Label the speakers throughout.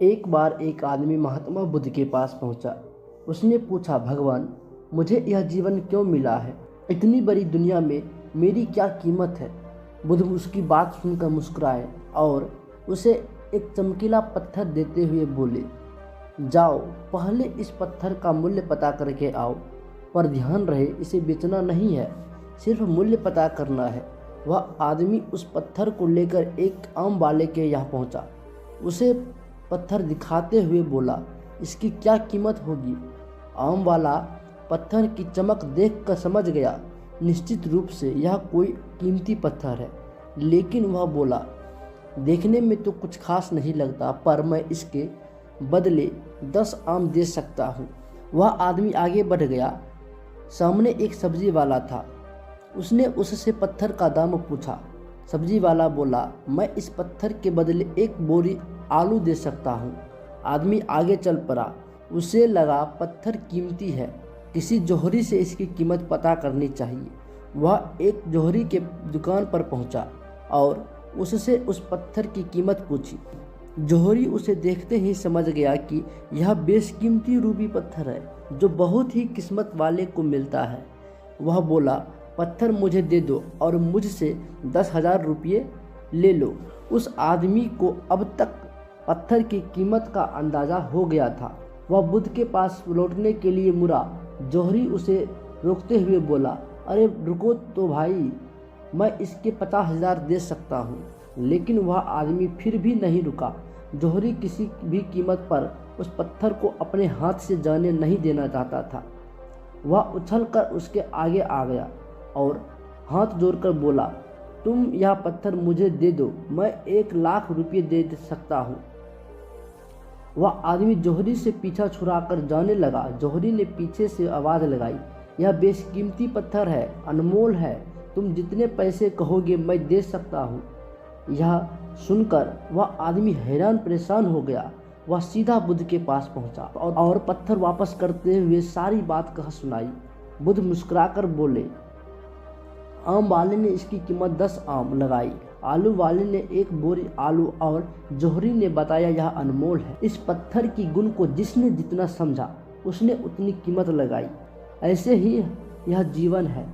Speaker 1: एक बार एक आदमी महात्मा बुद्ध के पास पहुंचा। उसने पूछा, भगवान, मुझे यह जीवन क्यों मिला है? इतनी बड़ी दुनिया में मेरी क्या कीमत है? बुद्ध उसकी बात सुनकर मुस्कुराए और उसे एक चमकीला पत्थर देते हुए बोले, जाओ, पहले इस पत्थर का मूल्य पता करके आओ। पर ध्यान रहे, इसे बेचना नहीं है, सिर्फ मूल्य पता करना है। वह आदमी उस पत्थर को लेकर एक आम वाले के यहाँ पहुँचा। उसे पत्थर दिखाते हुए बोला, इसकी क्या कीमत होगी? आम वाला पत्थर की चमक देखकर समझ गया, निश्चित रूप से यह कोई कीमती पत्थर है। लेकिन वह बोला, देखने में तो कुछ खास नहीं लगता, पर मैं इसके बदले 10 आम दे सकता हूँ। वह आदमी आगे बढ़ गया। सामने एक सब्जी वाला था। उसने उससे पत्थर का दाम पूछा। सब्जी वाला बोला, मैं इस पत्थर के बदले एक बोरी आलू दे सकता हूँ। आदमी आगे चल पड़ा। उसे लगा पत्थर कीमती है, किसी जौहरी से इसकी कीमत पता करनी चाहिए। वह एक जौहरी के दुकान पर पहुंचा और उससे उस पत्थर की कीमत पूछी। जौहरी उसे देखते ही समझ गया कि यह बेशकीमती रूबी पत्थर है, जो बहुत ही किस्मत वाले को मिलता है। वह बोला, पत्थर मुझे दे दो और मुझसे 10,000 रुपये ले लो। उस आदमी को अब तक पत्थर की कीमत का अंदाज़ा हो गया था। वह बुद्ध के पास लौटने के लिए मुड़ा। जौहरी उसे रोकते हुए बोला, अरे रुको तो भाई, मैं इसके 50,000 दे सकता हूँ। लेकिन वह आदमी फिर भी नहीं रुका। जौहरी किसी भी कीमत पर उस पत्थर को अपने हाथ से जाने नहीं देना चाहता था। वह उछलकर उसके आगे आ गया और हाथ जोड़कर बोला, तुम यह पत्थर मुझे दे दो, मैं 1,00,000 रुपये दे सकता हूँ। वह आदमी जौहरी से पीछा छुड़ाकर जाने लगा। जौहरी ने पीछे से आवाज़ लगाई, यह बेशकीमती पत्थर है, अनमोल है, तुम जितने पैसे कहोगे मैं दे सकता हूँ। यह सुनकर वह आदमी हैरान परेशान हो गया। वह सीधा बुद्ध के पास पहुँचा और पत्थर वापस करते हुए सारी बात कह सुनाई। बुद्ध मुस्कुराकर बोले, आम वाले ने इसकी कीमत 10 आम लगाई, आलू वाले ने 1 बोरी आलू और जौहरी ने बताया यह अनमोल है। इस पत्थर की गुण को जिसने जितना समझा उसने उतनी कीमत लगाई। ऐसे ही यह जीवन है।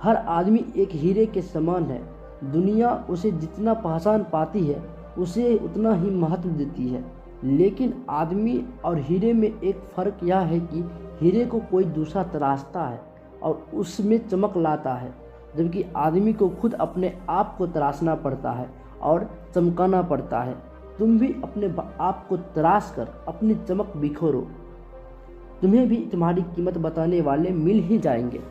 Speaker 1: हर आदमी एक हीरे के समान है। दुनिया उसे जितना पहचान पाती है उसे उतना ही महत्व देती है। लेकिन आदमी और हीरे में एक फ़र्क यह है कि हीरे को कोई दूसरा तराशता है और उसमें चमक लाता है, जबकि आदमी को खुद अपने आप को तराशना पड़ता है और चमकाना पड़ता है। तुम भी अपने आप को तराश कर अपनी चमक बिखरो, तुम्हें भी तुम्हारी कीमत बताने वाले मिल ही जाएंगे।